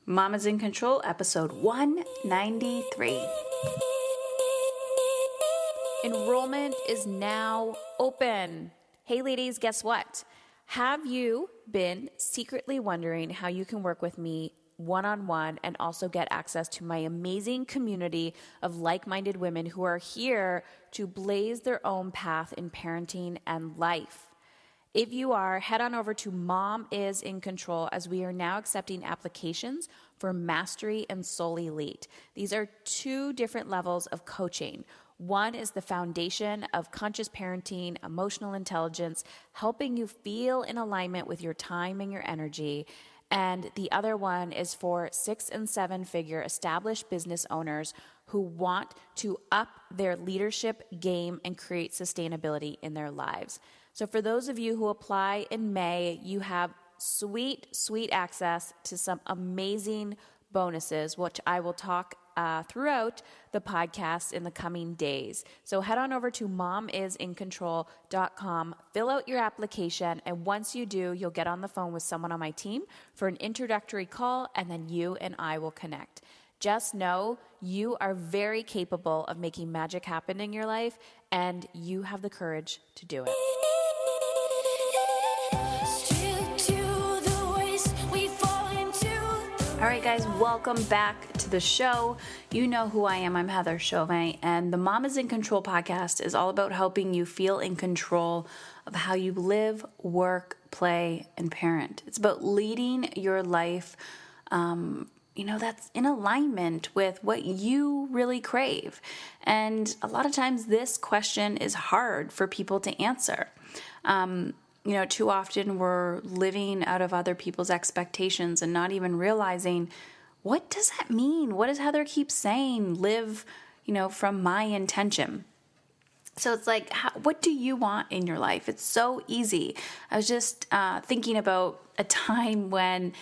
Mama's in Control, episode 193. Enrollment is now open. Hey ladies, guess what? Have you been secretly wondering how you can work with me one-on-one and also get access to my amazing community of like-minded women who are here to blaze their own path in parenting and life? If you are, head on over to Mom is in Control, as we are now accepting applications for Mastery and Soul Elite. These are two different levels of coaching. One is the foundation of conscious parenting, emotional intelligence, helping you feel in alignment with your time and your energy. And the other one is for 6- and 7-figure established business owners who want to up their leadership game and create sustainability in their lives. So for those of you who apply in May, you have sweet access to some amazing bonuses, which I will talk throughout the podcast in the coming days. So head on over to momisincontrol.com, fill out your application, and once you do, you'll get on the phone with someone on my team for an introductory call, and then you and I will connect. Just know you are very capable of making magic happen in your life, and you have the courage to do it. All right, guys, welcome back to the show. You know who I am. I'm Heather Chauvin, and the Mom is in Control podcast is all about helping you feel in control of how you live, work, play, and parent. It's about leading your life, that's in alignment with what you really crave. And a lot of times this question is hard for people to answer. Too often we're living out of other people's expectations and not even realizing, what does that mean? What does Heather keep saying? Live, from my intention. So it's like, what do you want in your life? It's so easy. I was just thinking about a time when,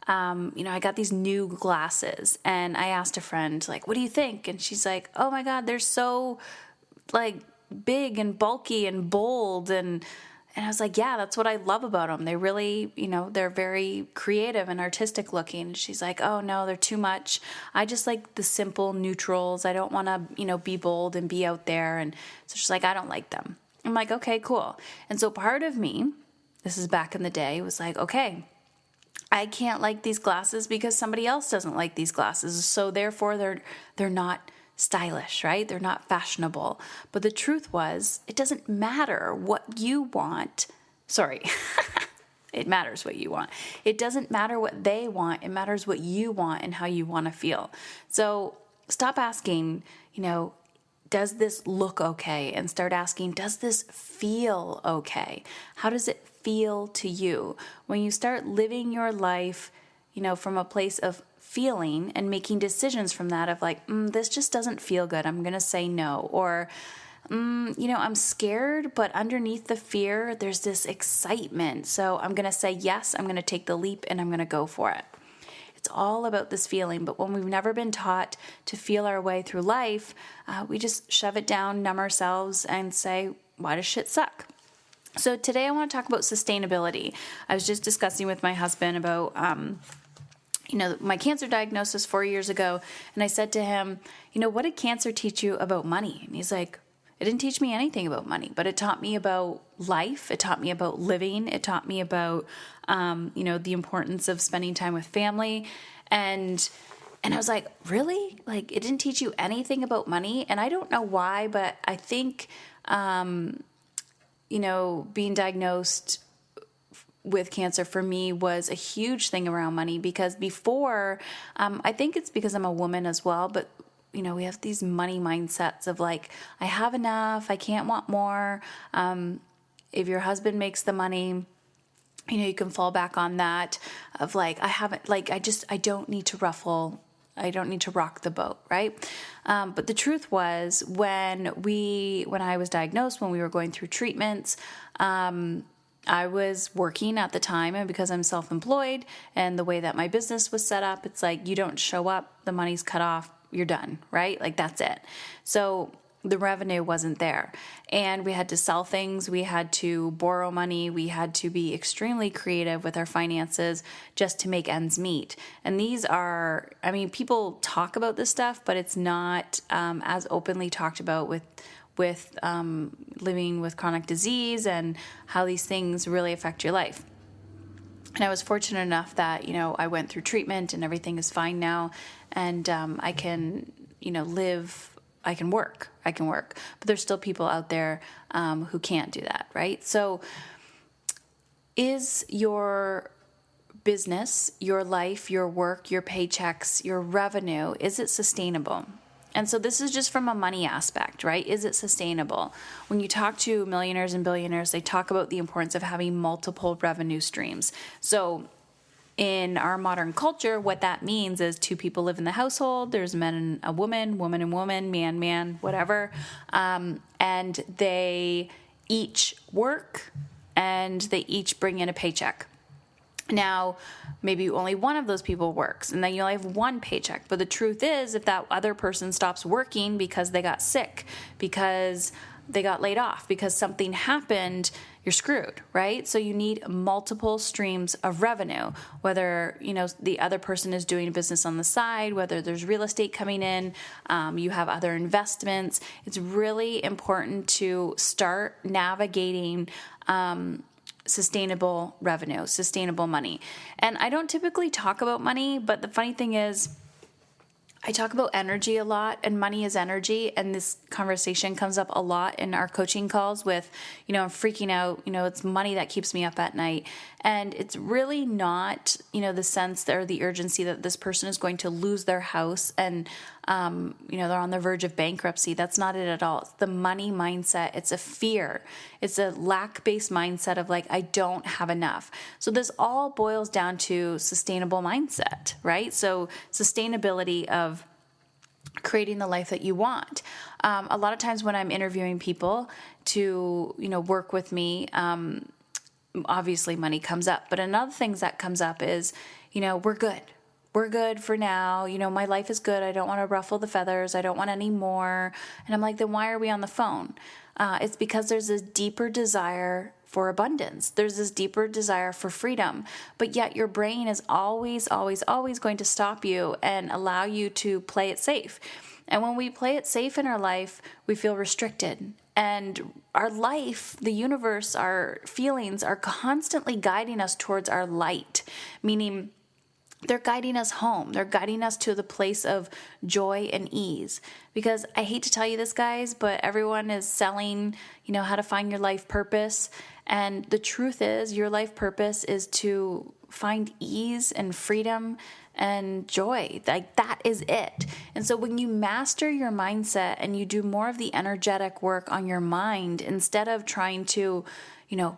I got these new glasses, and I asked a friend, what do you think? And she's like, oh my God, they're so big and bulky and bold. And I was like, yeah, that's what I love about them. They really, they're very creative and artistic looking. And she's like, oh no, they're too much. I just like the simple neutrals. I don't want to, be bold and be out there. And so she's like, I don't like them. I'm like, okay, cool. And so part of me, this is back in the day, was like, okay, I can't like these glasses because somebody else doesn't like these glasses. So therefore they're not stylish, right? They're not fashionable. But the truth was, it doesn't matter what you want. It matters what you want. It doesn't matter what they want. It matters what you want and how you want to feel. So stop asking, does this look okay? And start asking, does this feel okay? How does it feel to you? When you start living your life, from a place of feeling and making decisions from that of this just doesn't feel good. I'm going to say no. Or, I'm scared, but underneath the fear, there's this excitement. So I'm going to say yes, I'm going to take the leap, and I'm going to go for it. It's all about this feeling. But when we've never been taught to feel our way through life, we just shove it down, numb ourselves, and say, why does shit suck? So today I want to talk about sustainability. I was just discussing with my husband about my cancer diagnosis 4 years ago. And I said to him, what did cancer teach you about money? And he's like, it didn't teach me anything about money, but it taught me about life. It taught me about living. It taught me about, the importance of spending time with family. And I was like, really? It didn't teach you anything about money? And I don't know why, but I think, being diagnosed with cancer for me was a huge thing around money, because before, I think it's because I'm a woman as well, but we have these money mindsets of I have enough, I can't want more. If your husband makes the money, you can fall back on that of I don't need to I don't need to rock the boat, right? But the truth was, when I was diagnosed, when we were going through treatments, I was working at the time, and because I'm self-employed and the way that my business was set up, it's you don't show up, the money's cut off, you're done, right? That's it. So the revenue wasn't there. And we had to sell things, we had to borrow money, we had to be extremely creative with our finances just to make ends meet. And these are, I mean, people talk about this stuff, but it's not as openly talked about with living with chronic disease and how these things really affect your life. And I was fortunate enough that, I went through treatment and everything is fine now. And I can, I can work, but there's still people out there who can't do that, right? So is your business, your life, your work, your paychecks, your revenue, is it sustainable? And so this is just from a money aspect, right? Is it sustainable? When you talk to millionaires and billionaires, they talk about the importance of having multiple revenue streams. So in our modern culture, what that means is two people live in the household. There's a man and a woman, woman and woman, man, whatever. And they each work and they each bring in a paycheck. Now, maybe only one of those people works and then you only have one paycheck. But the truth is, if that other person stops working because they got sick, because they got laid off, because something happened, you're screwed, right? So you need multiple streams of revenue, whether, the other person is doing a business on the side, whether there's real estate coming in, you have other investments. It's really important to start navigating sustainable revenue, sustainable money. And I don't typically talk about money, but the funny thing is I talk about energy a lot, and money is energy. And this conversation comes up a lot in our coaching calls with, I'm freaking out, it's money that keeps me up at night. And it's really not, the sense or the urgency that this person is going to lose their house and, they're on the verge of bankruptcy. That's not it at all. It's the money mindset. It's a fear. It's a lack-based mindset of I don't have enough. So this all boils down to sustainable mindset, right? So sustainability of creating the life that you want. A lot of times when I'm interviewing people to, work with me, obviously money comes up. But another thing that comes up is, we're good. We're good for now. My life is good. I don't want to ruffle the feathers. I don't want any more. And I'm like, then why are we on the phone? It's because there's this deeper desire for abundance. There's this deeper desire for freedom. But yet your brain is always, always, always going to stop you and allow you to play it safe. And when we play it safe in our life, we feel restricted. And our life, the universe, our feelings are constantly guiding us towards our light, meaning they're guiding us home. They're guiding us to the place of joy and ease. Because I hate to tell you this, guys, but everyone is selling, how to find your life purpose. And the truth is, your life purpose is to find ease and freedom and joy. That is it. And so when you master your mindset and you do more of the energetic work on your mind, instead of trying to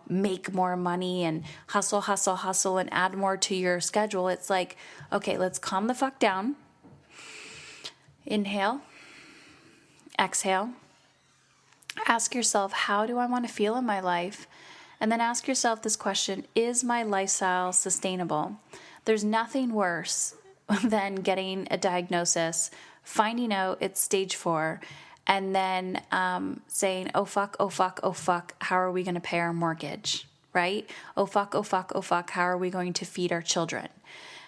make more money and hustle, and add more to your schedule. It's like, okay, let's calm the fuck down. Inhale, exhale. Ask yourself, how do I want to feel in my life? And then ask yourself this question, is my lifestyle sustainable? There's nothing worse than getting a diagnosis, finding out it's stage 4, and then saying, oh fuck, how are we going to pay our mortgage, right? Oh fuck, how are we going to feed our children?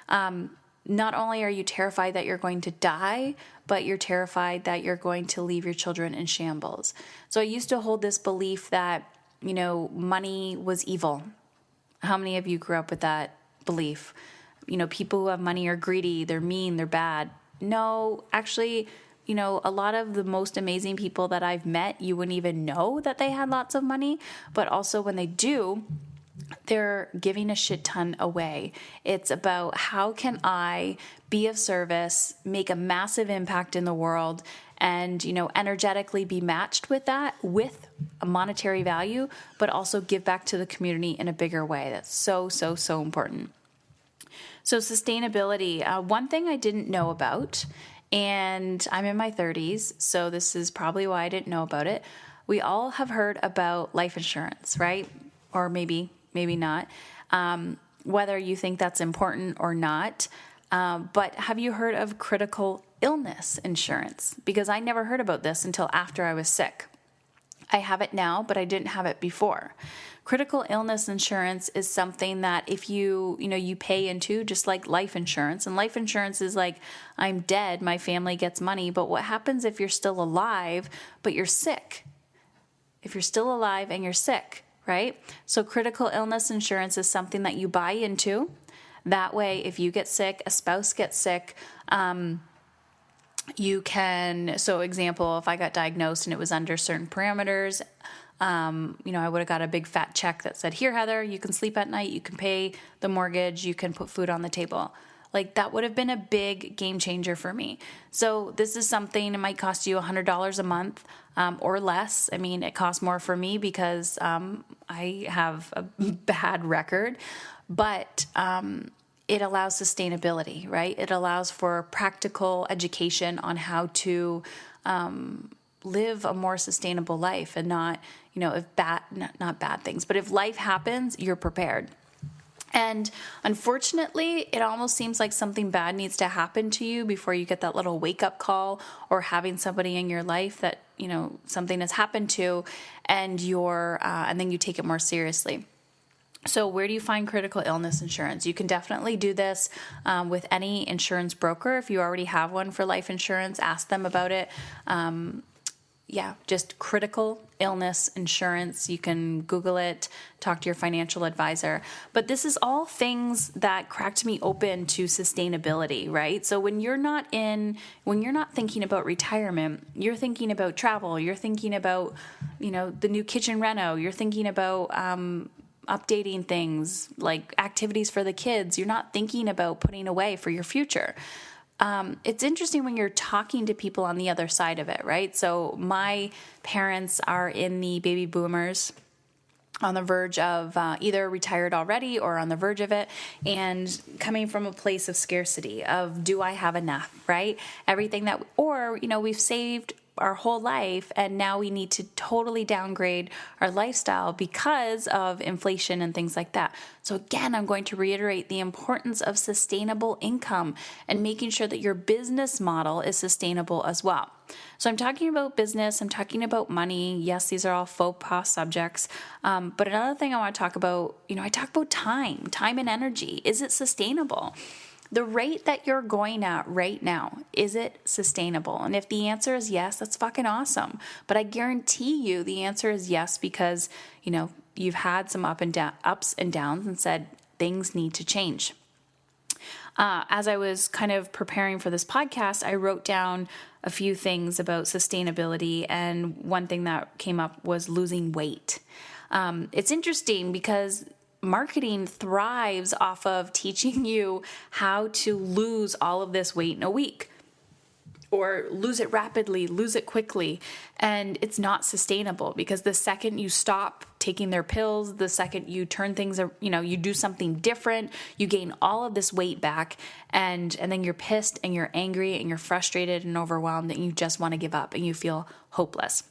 Not only are you terrified that you're going to die, but you're terrified that you're going to leave your children in shambles. So I used to hold this belief that, money was evil. How many of you grew up with that belief? People who have money are greedy, they're mean, they're bad. No, actually, a lot of the most amazing people that I've met, you wouldn't even know that they had lots of money, but also when they do, they're giving a shit ton away. It's about how can I be of service, make a massive impact in the world, and, energetically be matched with that, with a monetary value, but also give back to the community in a bigger way. That's so, so, so important. So sustainability, one thing I didn't know about, and I'm in my 30s, so this is probably why I didn't know about it. We all have heard about life insurance, right? Or maybe not. Whether you think that's important or not. But have you heard of critical illness insurance, because I never heard about this until after I was sick. I have it now, but I didn't have it before. Critical illness insurance is something that if you pay into, just like life insurance. And life insurance is like, I'm dead, my family gets money. But what happens if you're still alive, but you're sick? If you're still alive and you're sick, right? So critical illness insurance is something that you buy into. That way, if you get sick, a spouse gets sick, you can, so example, if I got diagnosed and it was under certain parameters, I would have got a big fat check that said, here, Heather, you can sleep at night, you can pay the mortgage, you can put food on the table. Like that would have been a big game changer for me. So this is something, it might cost you $100 a month or less. I mean, it costs more for me because I have a bad record, but it allows sustainability, right? It allows for practical education on how to live a more sustainable life and not, not bad things, but if life happens, you're prepared. And unfortunately, it almost seems like something bad needs to happen to you before you get that little wake-up call, or having somebody in your life that, something has happened to, and and then you take it more seriously. So where do you find critical illness insurance? You can definitely do this with any insurance broker. If you already have one for life insurance, ask them about it. Just critical illness insurance. You can Google it, talk to your financial advisor. But this is all things that cracked me open to sustainability, right? So when you're not thinking about retirement, you're thinking about travel, you're thinking about, the new kitchen reno, you're thinking about updating things like activities for the kids. You're not thinking about putting away for your future. It's interesting when you're talking to people on the other side of it, right? So my parents are in the baby boomers, on the verge of either retired already or on the verge of it, and coming from a place of scarcity of, do I have enough, right? Everything that, or, we've saved our whole life and now we need to totally downgrade our lifestyle because of inflation and things like that. So again, I'm going to reiterate the importance of sustainable income and making sure that your business model is sustainable as well. So I'm talking about business, I'm talking about money. Yes, these are all faux pas subjects. But another thing I want to talk about, I talk about time and energy. Is it sustainable? The rate that you're going at right now, is it sustainable? And if the answer is yes, that's fucking awesome. But I guarantee you the answer is yes because, you've had some ups and downs and said things need to change. As I was kind of preparing for this podcast, I wrote down a few things about sustainability, and one thing that came up was losing weight. It's interesting because marketing thrives off of teaching you how to lose all of this weight in a week, or lose it rapidly, lose it quickly. And it's not sustainable because the second you stop taking their pills, the second you turn things, you do something different, you gain all of this weight back, and then you're pissed and you're angry and you're frustrated and overwhelmed and you just want to give up and you feel hopeless.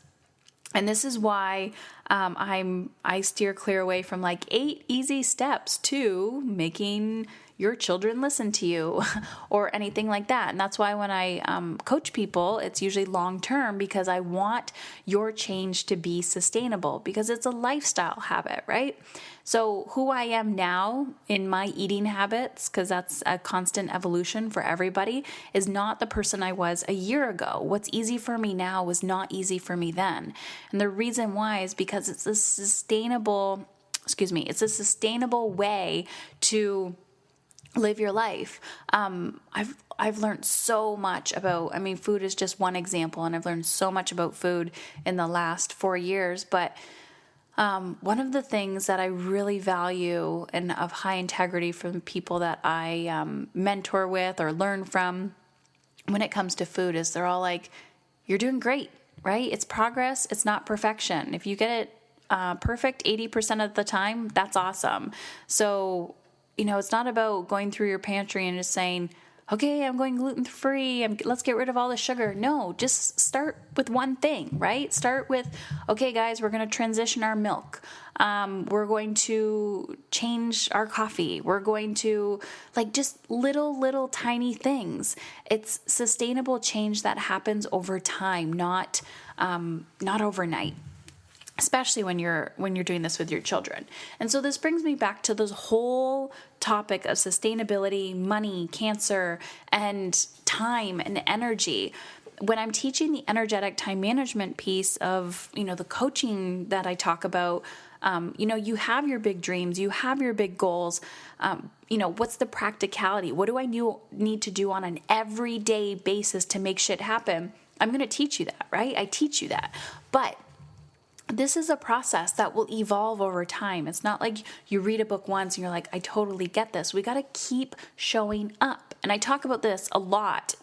And this is why I steer clear away from like 8 easy steps to making your children listen to you or anything like that. And that's why when I coach people, it's usually long term because I want your change to be sustainable because it's a lifestyle habit, right? So who I am now in my eating habits, because that's a constant evolution for everybody, is not the person I was a year ago. What's easy for me now was not easy for me then. And the reason why is because it's a sustainable way to live your life. I've learned so much about, food is just one example, and I've learned so much about food in the last 4 years, but one of the things that I really value and of high integrity from people that I mentor with or learn from when it comes to food is they're all like, you're doing great, right? It's progress. It's not perfection. If you get it perfect 80% of the time, that's awesome. So, it's not about going through your pantry and just saying, okay, I'm going gluten-free. Let's get rid of all the sugar. No, just start with one thing, right? Start with, okay, guys, we're going to transition our milk. We're going to change our coffee. We're going to just little tiny things. It's sustainable change that happens over time, not overnight. Especially when you're doing this with your children. And so this brings me back to this whole topic of sustainability, money, cancer, and time and energy. When I'm teaching the energetic time management piece of, the coaching that I talk about, you have your big dreams, you have your big goals. What's the practicality? What do I need to do on an everyday basis to make shit happen? I'm going to teach you that, right? I teach you that. But this is a process that will evolve over time. It's not like you read a book once and you're like, I totally get this. We got to keep showing up. And I talk about this a lot.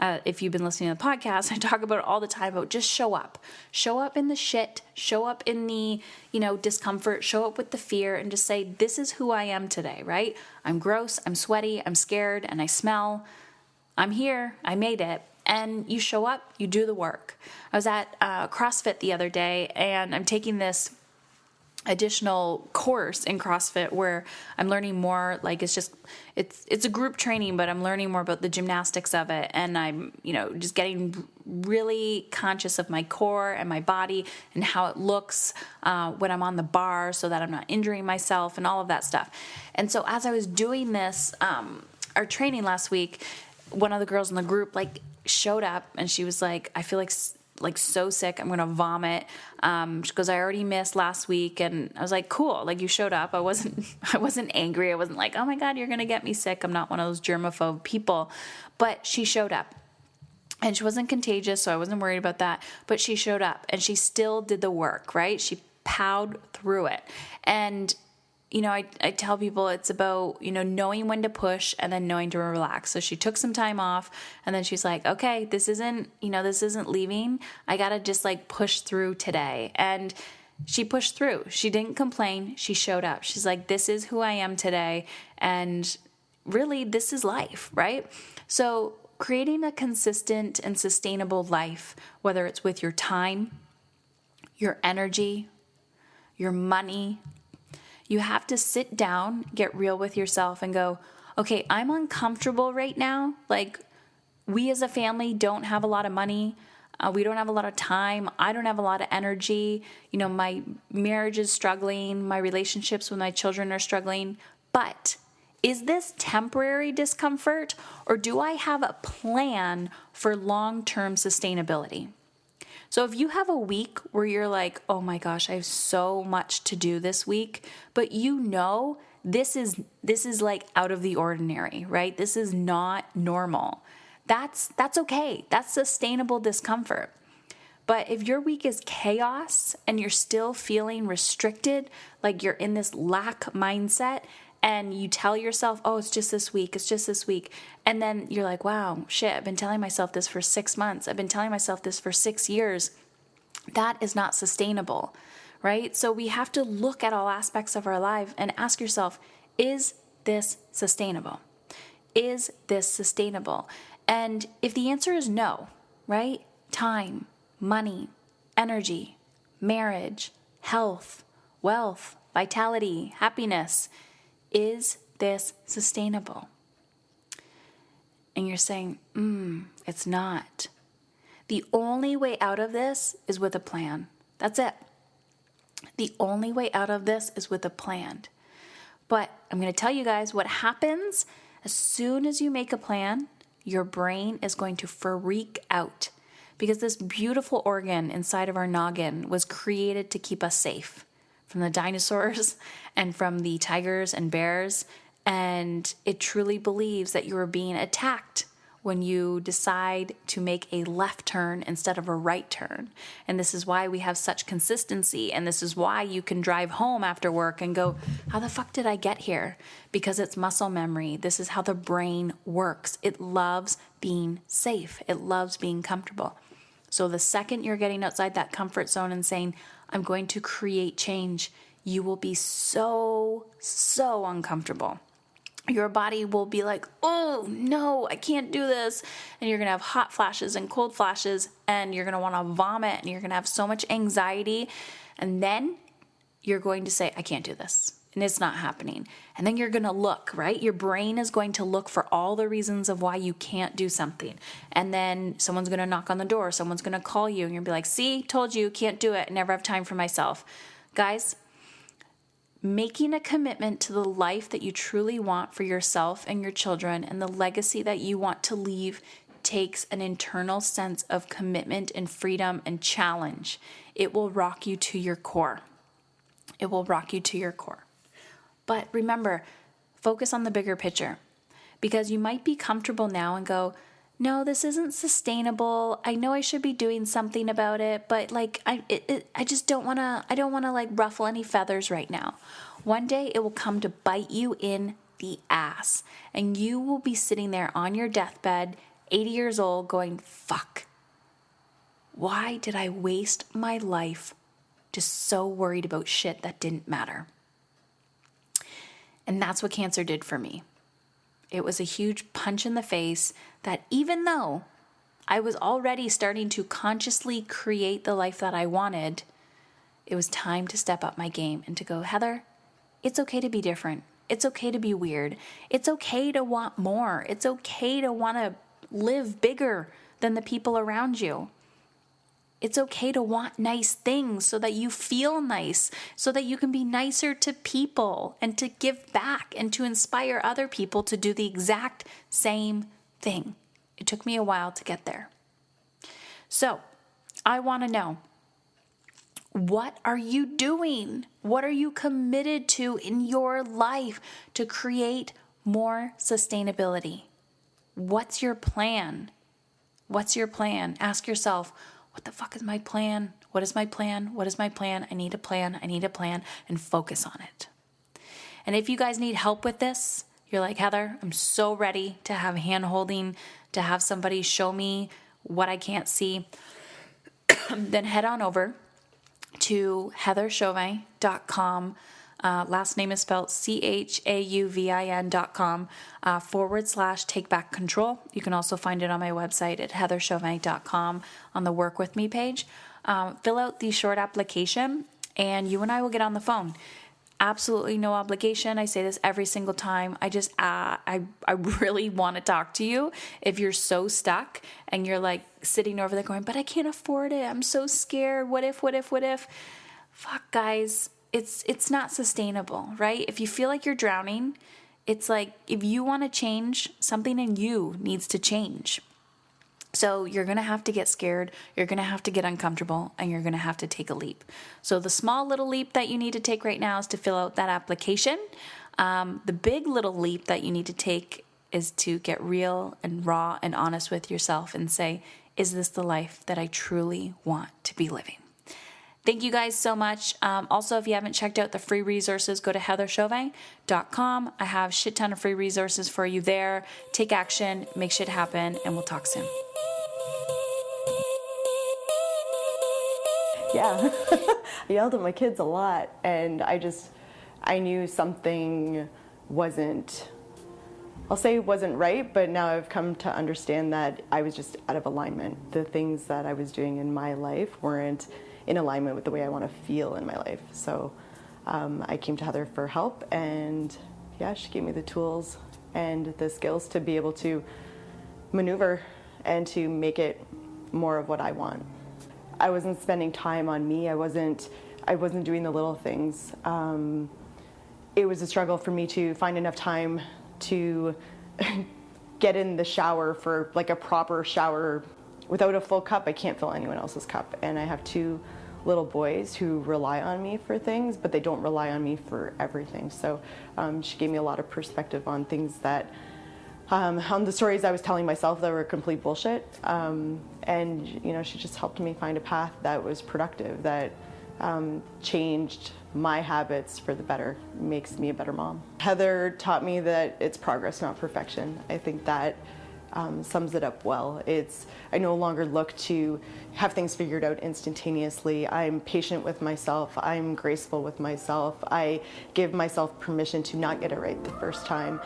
If you've been listening to the podcast, I talk about it all the time about just show up. Show up in the shit. Show up in the, discomfort. Show up with the fear and just say, this is who I am today, right? I'm gross. I'm sweaty. I'm scared. And I smell. I'm here. I made it. And you show up, you do the work. I was at CrossFit the other day, and I'm taking this additional course in CrossFit where I'm learning more. It's a group training, but I'm learning more about the gymnastics of it. And I'm, just getting really conscious of my core and my body and how it looks when I'm on the bar so that I'm not injuring myself and all of that stuff. And so as I was doing this, our training last week, one of the girls in the group showed up and she was like, I feel like so sick, I'm going to vomit. She goes, I already missed last week. And I was like, cool. You showed up. I wasn't angry. I wasn't like, oh my God, you're going to get me sick. I'm not one of those germaphobe people, but she showed up and she wasn't contagious. So I wasn't worried about that, but she showed up and she still did the work, right? She plowed through it. And I tell people it's about, knowing when to push and then knowing to relax. So she took some time off and then she's like, okay, this isn't leaving. I got to just push through today. And she pushed through. She didn't complain. She showed up. She's like, this is who I am today. And really, this is life, right? So creating a consistent and sustainable life, whether it's with your time, your energy, your money, you have to sit down, get real with yourself and go, okay, I'm uncomfortable right now. We as a family don't have a lot of money. We don't have a lot of time. I don't have a lot of energy. My marriage is struggling. My relationships with my children are struggling. But is this temporary discomfort or do I have a plan for long-term sustainability? So if you have a week where you're like, oh my gosh, I have so much to do this week, but this is out of the ordinary, right? This is not normal. That's okay. That's sustainable discomfort. But if your week is chaos and you're still feeling restricted, you're in this lack mindset, and you tell yourself, oh, it's just this week. And then you're like, wow, shit, I've been telling myself this for 6 months. I've been telling myself this for 6 years. That is not sustainable, right? So we have to look at all aspects of our life and ask yourself, is this sustainable? Is this sustainable? And if the answer is no, right? Time, money, energy, marriage, health, wealth, vitality, happiness, is this sustainable? And you're saying, it's not. The only way out of this is with a plan. That's it. The only way out of this is with a plan. But I'm going to tell you guys what happens as soon as you make a plan. Your brain is going to freak out because this beautiful organ inside of our noggin was created to keep us safe from the dinosaurs and from the tigers and bears. And it truly believes that you are being attacked when you decide to make a left turn instead of a right turn. And this is why we have such consistency. And this is why you can drive home after work and go, how the fuck did I get here? Because it's muscle memory. This is how the brain works. It loves being safe. It loves being comfortable. So the second you're getting outside that comfort zone and saying, I'm going to create change, you will be so uncomfortable. your body will be like, oh no, I can't do this. And you're going to have hot flashes and cold flashes, and you're going to want to vomit, and you're going to have so much anxiety. And then you're going to say, I can't do this. And it's not happening. And then you're going to look, right? Your brain is going to look for all the reasons of why you can't do something. And then someone's going to knock on the door. Someone's going to call you, and you'll be like, see, told you, can't do it. I never have time for myself. Guys, making a commitment to the life that you truly want for yourself and your children and the legacy that you want to leave takes an internal sense of commitment and freedom and challenge. It will rock you to your core. It will rock you to your core. But remember, focus on the bigger picture, because you might be comfortable now and go, no, this isn't sustainable. I know I should be doing something about it, but like I just don't want to like ruffle any feathers right now. One day it will come to bite you in the ass, and you will be sitting there on your deathbed, 80 years old, going, fuck. Why did I waste my life just so worried about shit that didn't matter? And that's what cancer did for me. It was a huge punch in the face that even though I was already starting to consciously create the life that I wanted, it was time to step up my game and to go, Heather, it's okay to be different. It's okay to be weird. It's okay to want more. It's okay to want to live bigger than the people around you. It's okay to want nice things so that you feel nice, so that you can be nicer to people and to give back and to inspire other people to do the exact same thing. It took me a while to get there. So I want to know, what are you doing? What are you committed to in your life to create more sustainability? What's your plan? What's your plan? Ask yourself, what the fuck is my plan? What is my plan? What is my plan? I need a plan. I need a plan, and focus on it. And if you guys need help with this, you're like, Heather, I'm so ready to have hand holding, to have somebody show me what I can't see, then head on over to heatherchauvin.com. Last name is spelled CHAUVIN.com /take back control. You can also find it on my website at heatherchauvin.com on the work with me page. Fill out the short application and you and I will get on the phone. Absolutely no obligation. I say this every single time. I really want to talk to you. If you're so stuck and you're like sitting over there going, but I can't afford it. I'm so scared. What if? Fuck, guys. It's not sustainable, right? If you feel like you're drowning, it's like if you want to change, something in you needs to change. So you're going to have to get scared, you're going to have to get uncomfortable, and you're going to have to take a leap. So the small little leap that you need to take right now is to fill out that application. The big little leap that you need to take is to get real and raw and honest with yourself and say, is this the life that I truly want to be living? Thank you guys so much. Also, if you haven't checked out the free resources, go to heatherchauvin.com. I have a shit ton of free resources for you there. Take action, make shit happen, and we'll talk soon. Yeah, I yelled at my kids a lot, and I knew something wasn't right, but now I've come to understand that I was just out of alignment. The things that I was doing in my life weren't in alignment with the way I want to feel in my life. So I came to Heather for help, and yeah, she gave me the tools and the skills to be able to maneuver and to make it more of what I want. I wasn't spending time on me. I wasn't doing the little things. It was a struggle for me to find enough time to get in the shower for like a proper shower. Without a full cup, I can't fill anyone else's cup. And I have 2 little boys who rely on me for things, but they don't rely on me for everything. So she gave me a lot of perspective on things that, on the stories I was telling myself that were complete bullshit. And, you know, she just helped me find a path that was productive, that changed my habits for the better, makes me a better mom. Heather taught me that it's progress, not perfection. I think that sums it up well. I no longer look to have things figured out instantaneously. I'm patient with myself. I'm graceful with myself. I give myself permission to not get it right the first time.